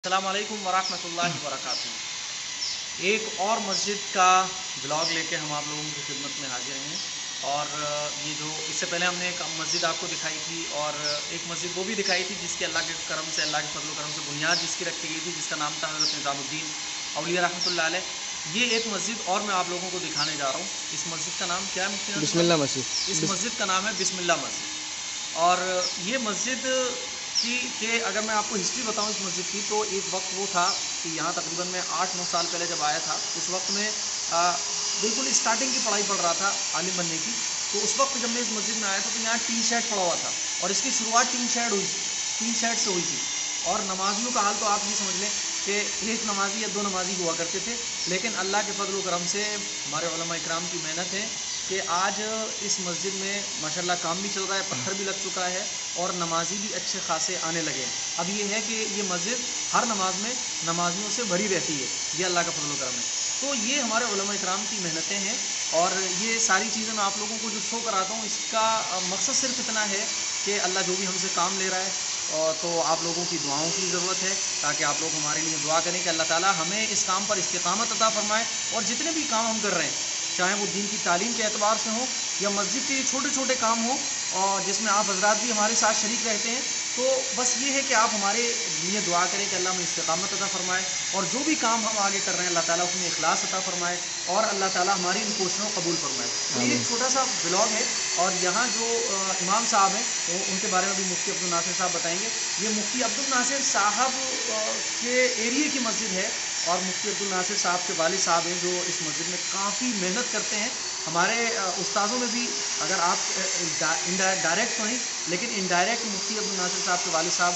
अस्सलाम वालेकुम वरहमतुल्लाहि वबरकातुहू। एक और मस्जिद का ब्लॉग लेके हम आप लोगों की खिदमत में हाजिर हैं। और ये जो इससे पहले हमने एक मस्जिद आपको दिखाई थी और एक मस्जिद वो भी दिखाई थी जिसकी अल्लाह के करम से, अल्लाह के फजल करम से बुनियाद जिसकी रखी गई थी, जिसका नाम था हज़रत निज़ामुद्दीन औलिया रहमतुल्लाह अलैह। ये एक मस्जिद और मैं आप लोगों को दिखाने जा रहा हूँ। इस मस्जिद का नाम क्या है मुफ्ती नासिर साहब? बिस्मिल्लाह मस्जिद। इस मस्जिद का नाम है बिस्मिल्लाह मस्जिद। और ये मस्जिद के अगर मैं आपको हिस्ट्री बताऊं इस मस्जिद की, तो एक वक्त वो था कि यहाँ तकरीबन मैं 8-9 साल पहले जब आया था, उस वक्त में बिल्कुल स्टार्टिंग की पढ़ाई पढ़ रहा था आलिम बनने की। तो उस वक्त जब मैं इस मस्जिद में आया था तो यहाँ टीन शेड पड़ा हुआ था और इसकी शुरुआत टीन शेड से हुई थी। और नमाजियों का हाल तो आप ये समझ लें कि एक नमाजी या दो नमाजी हुआ करते थे। लेकिन अल्लाह के फजल करम से हमारे उलमा इकराम की मेहनत है कि आज इस मस्जिद में माशाल्लाह काम भी चल रहा है, पत्थर भी लग चुका है और नमाजी भी अच्छे खासे आने लगे हैं। अब ये है कि ये मस्जिद हर नमाज में नमाजियों से भरी रहती है, ये अल्लाह का फजल करम है। तो ये हमारे उलमा इकराम की मेहनतें हैं और ये सारी चीज़ें मैं आप लोगों को जो शो कराता हूँ, इसका मकसद सिर्फ इतना है कि अल्लाह जो भी हमसे काम ले रहा है तो आप लोगों की दुआओं की ज़रूरत है, ताकि आप लोग हमारे लिए दुआ करें कि अल्लाह ताला हमें इस काम पर इस्तिकामत अता फरमाए। और जितने भी काम हम कर रहे हैं, चाहे वो दीन की तालीम के एतबार से हो या मस्जिद के छोटे छोटे काम हो और जिसमें आप हजरात भी हमारे साथ शरीक रहते हैं, तो बस ये है कि आप हमारे लिए दुआ करें कि अल्लाह हमें इस्तिकामत अता फरमाए और जो भी काम हम आगे कर रहे हैं अल्लाह ताला उसमें इखलास अता फरमाए और अल्लाह ताला हमारी इन कोशिशों को कबूल फरमाए। तो ये एक छोटा सा ब्लॉग है और यहाँ जो इमाम साहब हैं तो उनके बारे में भी मुफ्ती अब्दुल नासिर साहब बताएंगे। ये मुफ्ती अब्दुल नासिर साहब के एरिए की मस्जिद है और मुफ्ती अब्दुल नासिर साहब के वालिद साहब हैं जो इस मस्जिद में काफ़ी मेहनत करते हैं। हमारे उस्ताज़ों में भी अगर आप डायरेक्ट तो नहीं लेकिन इनडायरेक्ट मुफ्ती अब्दुल नासिर साहब के वालिद साहब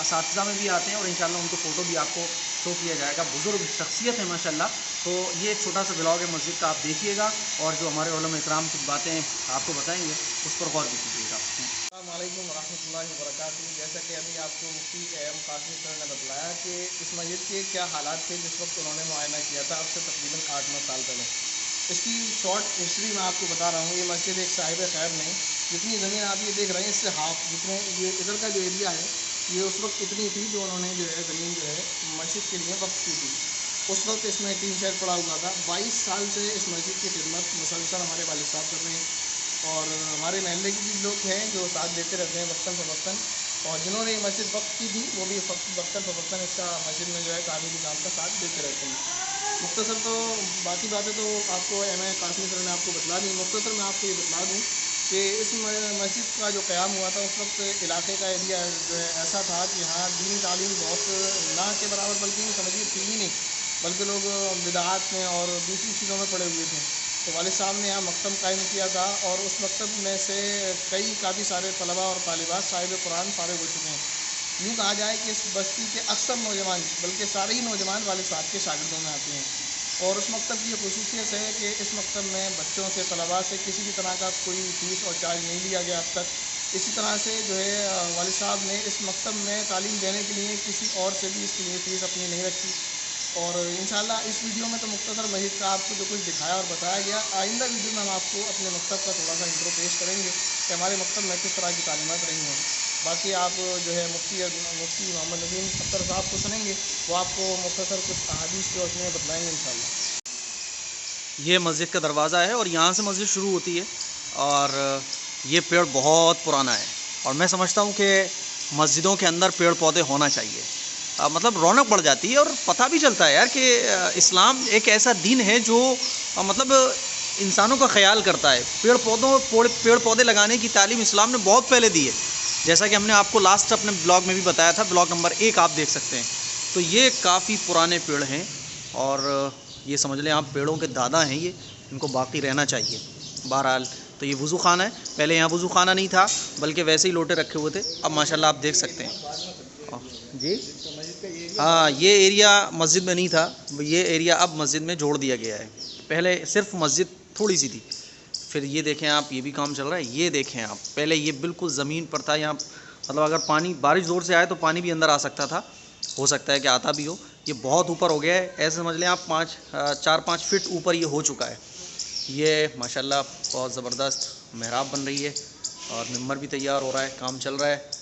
असातिज़ा में भी आते हैं और इंशाल्लाह उनको फ़ोटो भी आपको शो किया जाएगा। बुज़ुर्ग शख्सियत है माशाल्लाह। तो ये एक छोटा सा ब्लॉग है मस्जिद का, आप देखिएगा और जो हमारे उलमा इकराम कुछ बातें आपको बताएंगे उस पर गौर भी कीजिएगा। अस्सलाम वालेकुम वरहमतुल्लाहि वबरकातुहू। जैसा कि अभी आपको मुफ्ती एम कासिम सर ने बतलाया कि इस मस्जिद के क्या हालात थे जिस वक्त उन्होंने मुआयना किया था, अब से तकरीबन 8-9 साल पहले। इसकी शॉर्ट हिस्ट्री मैं आपको बता रहा हूँ। ये मस्जिद एक साहिब खैर ने, जितनी ज़मीन आप ये देख रहे हैं इससे हाफ, जितने ये इधर का जो एरिया है ये उस वक्त इतनी थी जो उन्होंने जो है ज़मीन जो है मस्जिद के लिए वक्फ की थी। उस वक्त इसमें टीन शेड पड़ा हुआ था। 22 साल से इस मस्जिद की खिदमत मुसलसल हमारे वालिद साहब कर रहे हैं और हमारे महल्ले के भी लोग हैं जो साथ देते रहते हैं वक्तन फ़वक्तन। और जिन्होंने ये मस्जिद वक्त की थी वो भी वक्तन फ़वक्तन इसका मस्जिद में जो है कामिली काम का साथ देते रहते हैं। मुख्तसर तो बाकी बातें तो आपको एम ए कासिम सर ने आपको बतला दी। मुख्तसर मैं आपको ये बतला दूँ कि इस मस्जिद का जो क़याम हुआ था उस वक्त इलाके का एरिया जो है ऐसा था कि यहाँ दीनी तालीम बहुत ना के बराबर बल्कि समझिए थी ही नहीं, बल्कि लोग बिदआत में और दूसरी चीज़ों में पड़े हुए थे। तो वालिद साहब ने यहाँ मकतब कायम किया था और उस मकतब में से काफ़ी सारे तलबा और तालिबात साहिब कुरान फारिग हो चुके हैं। यूँ कहा जाए कि इस बस्ती के अक्सर नौजवान बल्कि सारे ही नौजवान वालिद साहब के शागिर्दों में आते हैं। और उस मकतब की ये खसूसियत है कि इस मकतब में बच्चों से तलबा से किसी भी तरह का कोई फ़ीस और चार्ज नहीं लिया गया अब तक। इसी तरह से जो है वालिद साहब ने इस मकतब में तालीम देने के लिए किसी और से भी इसके लिए फ़ीस अपनी नहीं रखी। और इंशाल्लाह इस वीडियो में तो मुख्तसर मस्जिद का आपको जो कुछ दिखाया और बताया गया, आइंदा वीडियो में हम आपको अपने मकतब का थोड़ा सा इंट्रो पेश करेंगे कि हमारे मकतब में किस तरह की तालीमात रही हैं। बाकी आप जो है मुफ्ती मोहम्मद नदीम अख्तर साहब को सुनेंगे, वो आपको मुख्तसर कुछ अहादीस के उसमें बतलाएँगे इंशाल्लाह। ये मस्जिद का दरवाज़ा है और यहाँ से मस्जिद शुरू होती है और ये पेड़ बहुत पुराना है और मैं समझता हूँ कि मस्जिदों के अंदर पेड़ पौधे होना चाहिए। मतलब रौनक बढ़ जाती है और पता भी चलता है यार कि इस्लाम एक ऐसा दीन है जो मतलब इंसानों का ख्याल करता है। पेड़ पौधे लगाने की तालीम इस्लाम ने बहुत पहले दी है, जैसा कि हमने आपको लास्ट अपने ब्लॉग में भी बताया था, ब्लॉग नंबर 1 आप देख सकते हैं। तो ये काफ़ी पुराने पेड़ हैं और ये समझ लें आप पेड़ों के दादा हैं ये, इनको बाकी रहना चाहिए। बहरहाल तो ये वज़ू खाना है, पहले यहाँ वज़ू खाना नहीं था बल्कि वैसे ही लोटे रखे हुए थे, अब माशाल्लाह आप देख सकते हैं जी। हाँ, ये एरिया मस्जिद में नहीं था, ये एरिया अब मस्जिद में जोड़ दिया गया है। पहले सिर्फ मस्जिद थोड़ी सी थी। फिर ये देखें आप, ये भी काम चल रहा है, ये देखें आप, पहले ये बिल्कुल ज़मीन पर था। यहाँ मतलब अगर पानी बारिश ज़ोर से आए तो पानी भी अंदर आ सकता था, हो सकता है कि आता भी हो। ये बहुत ऊपर हो गया है, ऐसे समझ लें आप 4-5 फीट ऊपर ये हो चुका है। ये माशाल्लाह बहुत ज़बरदस्त मेहराब बन रही है और मिंबर भी तैयार हो रहा है, काम चल रहा है।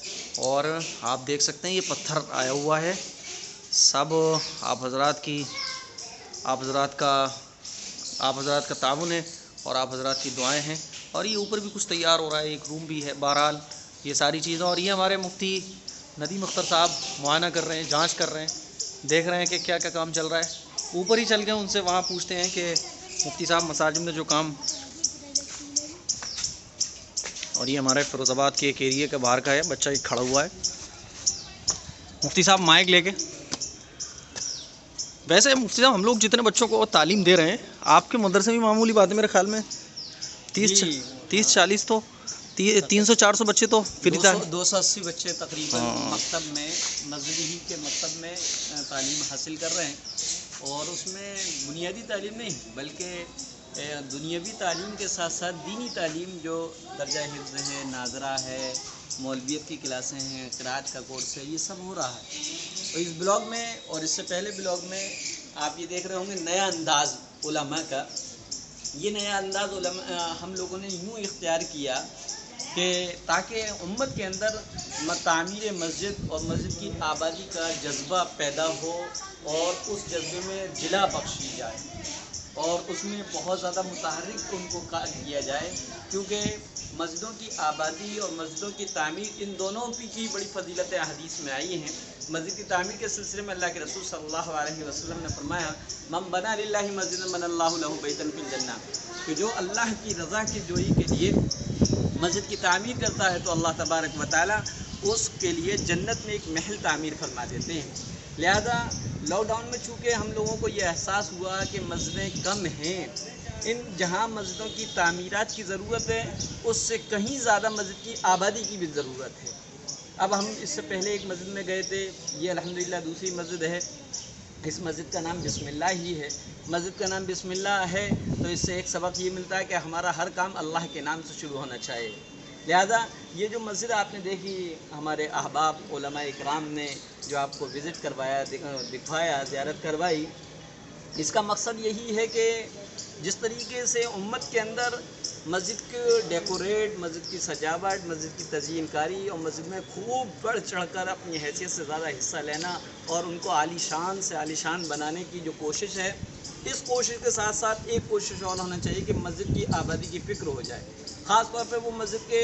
और आप देख सकते हैं ये पत्थर आया हुआ है سب آپ حضرات کا تعاون ہے اور آپ حضرات کی دعائیں ہیں، اور یہ اوپر بھی کچھ تیار ہو رہا ہے، ایک روم بھی ہے، بہرحال یہ ساری چیزیں، اور یہ ہمارے مفتی ندیم اختر صاحب معائنہ کر رہے ہیں، جانچ کر رہے ہیں، دیکھ رہے ہیں کہ کیا کیا کام چل رہا ہے۔ اوپر ہی چل گئے ان سے، وہاں پوچھتے ہیں کہ مفتی صاحب مساجد میں جو کام، اور یہ ہمارے فیروز آباد کے ایک ایریے کا باہر کا ہے، بچہ ایک کھڑا ہوا ہے۔ مفتی صاحب مائک لے کے، ویسے مفتی صاحب ہم لوگ جتنے بچوں کو تعلیم دے رہے ہیں، آپ کے مدرسے میں معمولی بات ہے میرے خیال میں 30-40 تو 300-400 بچے تو فری 280 بچے تقریباً مکتب میں، مسجد ہی کے مکتب میں تعلیم حاصل کر رہے ہیں، اور اس میں بنیادی تعلیم نہیں بلکہ دنیاوی تعلیم کے ساتھ ساتھ دینی تعلیم جو درجہ حفظ ہے، ناظرہ ہے، مولویت کی کلاسیں ہیں، قرأت کا کورس ہے، یہ سب ہو رہا ہے۔ تو اس بلاگ میں اور اس سے پہلے بلاگ میں آپ یہ دیکھ رہے ہوں گے نیا انداز علماء کا۔ یہ نیا انداز ہم لوگوں نے یوں اختیار کیا کہ تاکہ امت کے اندر تعمیر مسجد اور مسجد کی آبادی کا جذبہ پیدا ہو، اور اس جذبے میں جلا بخشی جائے، اور اس میں بہت زیادہ متحرک ان کو کیا جائے، کیونکہ مسجدوں کی آبادی اور مسجدوں کی تعمیر ان دونوں کی بڑی فضیلتیں حدیث میں آئی ہیں۔ مسجد کی تعمیر کے سلسلے میں اللہ کے رسول صلی اللہ علیہ وسلم نے فرمایا، من بنا للہ مسجدا بنى اللہ لہ بیتا فی الجنہ، کہ جو اللہ کی رضا کی جوئی کے لیے مسجد کی تعمیر کرتا ہے تو اللہ تبارک و تعالیٰ اس کے لیے جنت میں ایک محل تعمیر فرما دیتے ہیں۔ لہذا لاک ڈاؤن میں چونکہ ہم لوگوں کو یہ احساس ہوا کہ مسجدیں کم ہیں، جہاں مسجدوں کی تعمیرات کی ضرورت ہے اس سے کہیں زیادہ مسجد کی آبادی کی بھی ضرورت ہے۔ اب ہم اس سے پہلے ایک مسجد میں گئے تھے، یہ الحمدللہ دوسری مسجد ہے، اس مسجد کا نام بسم اللہ ہی ہے۔ مسجد کا نام بسم اللہ ہے تو اس سے ایک سبق یہ ملتا ہے کہ ہمارا ہر کام اللہ کے نام سے شروع ہونا چاہیے۔ لہذا یہ جو مسجد آپ نے دیکھی، ہمارے احباب علماء اکرام نے جو آپ کو وزٹ کروایا، دکھوایا، زیارت کروائی، اس کا مقصد یہی ہے کہ جس طریقے سے امت کے اندر مسجد کے ڈیکوریٹ، مسجد کی سجاوٹ، مسجد کی تزئین کاری، اور مسجد میں خوب بڑھ چڑھ کر اپنی حیثیت سے زیادہ حصہ لینا اور ان کو عالی شان سے عالی شان بنانے کی جو کوشش ہے، اس کوشش کے ساتھ ساتھ ایک کوشش اور ہونا چاہیے کہ مسجد کی آبادی کی فکر ہو جائے۔ خاص طور پہ وہ مسجد کے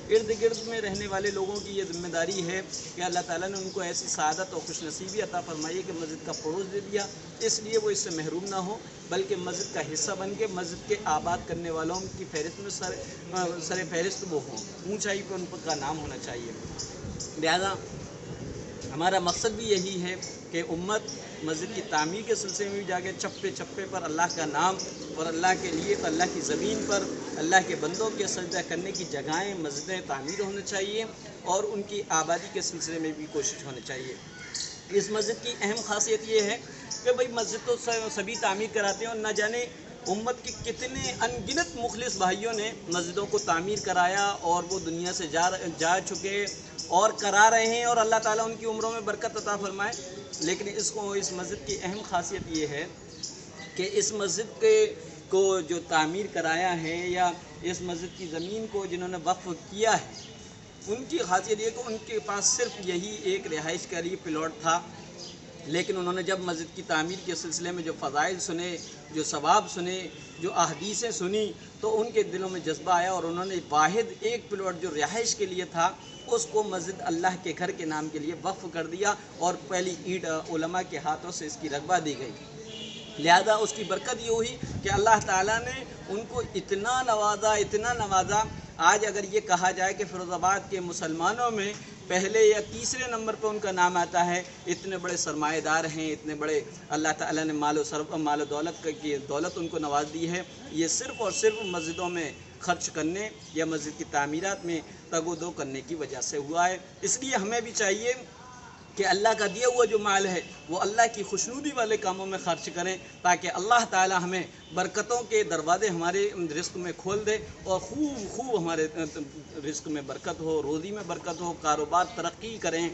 ارد گرد میں رہنے والے لوگوں کی یہ ذمہ داری ہے کہ اللہ تعالیٰ نے ان کو ایسی سعادت اور خوش نصیبی عطا فرمائی ہے کہ مسجد کا فروغ دے دیا، اس لیے وہ اس سے محروم نہ ہو، بلکہ مسجد کا حصہ بن کے مسجد کے آباد کرنے والوں کی فہرست میں سر فہرست وہ ہوں، اونچائی پہ ان کا نام ہونا چاہیے۔ لہذا ہمارا مقصد بھی یہی ہے کہ امت مسجد کی تعمیر کے سلسلے میں بھی جا کے چپے چپے پر اللہ کا نام اور اللہ کے لیے، اللہ کی زمین پر اللہ کے بندوں کے سجدہ کرنے کی جگہیں، مسجدیں تعمیر ہونے چاہیے، اور ان کی آبادی کے سلسلے میں بھی کوشش ہونی چاہیے۔ اس مسجد کی اہم خاصیت یہ ہے کہ بھئی مسجد تو سبھی تعمیر کراتے ہیں، اور نہ جانے امت کے کتنے ان گنت مخلص بھائیوں نے مسجدوں کو تعمیر کرایا اور وہ دنیا سے جا چکے اور کرا رہے ہیں، اور اللہ تعالیٰ ان کی عمروں میں برکت عطا فرمائے۔ لیکن اس مسجد کی اہم خاصیت یہ ہے کہ اس مسجد کو جو تعمیر کرایا ہے، یا اس مسجد کی زمین کو جنہوں نے وقف کیا ہے، ان کی خاصیت یہ کہ ان کے پاس صرف یہی ایک رہائش کا لیے پلاٹ تھا، لیکن انہوں نے جب مسجد کی تعمیر کے سلسلے میں جو فضائل سنے، جو ثواب سنے، جو احادیثیں سنی، تو ان کے دلوں میں جذبہ آیا، اور انہوں نے واحد ایک پلاٹ جو رہائش کے لیے تھا اس کو مسجد اللہ کے گھر کے نام کے لیے وقف کر دیا، اور پہلی اینٹ علماء کے ہاتھوں سے اس کی رغبہ دی گئی۔ لہذا اس کی برکت یہ ہوئی کہ اللہ تعالیٰ نے ان کو اتنا نوازا۔ آج اگر یہ کہا جائے کہ فیروز آباد کے مسلمانوں میں پہلے یا تیسرے نمبر پہ ان کا نام آتا ہے، اتنے بڑے سرمایہ دار ہیں، اتنے بڑے اللہ تعالیٰ نے مال و دولت کی دولت ان کو نواز دی ہے، یہ صرف اور صرف مسجدوں میں خرچ کرنے یا مسجد کی تعمیرات میں تگ و دو کرنے کی وجہ سے ہوا ہے۔ اس لیے ہمیں بھی چاہیے کہ اللہ کا دیا ہوا جو مال ہے وہ اللہ کی خوشنودی والے کاموں میں خرچ کریں، تاکہ اللہ تعالی ہمیں برکتوں کے دروازے ہمارے رزق میں کھول دے، اور خوب ہمارے رزق میں برکت ہو، روزی میں برکت ہو، کاروبار ترقی کریں،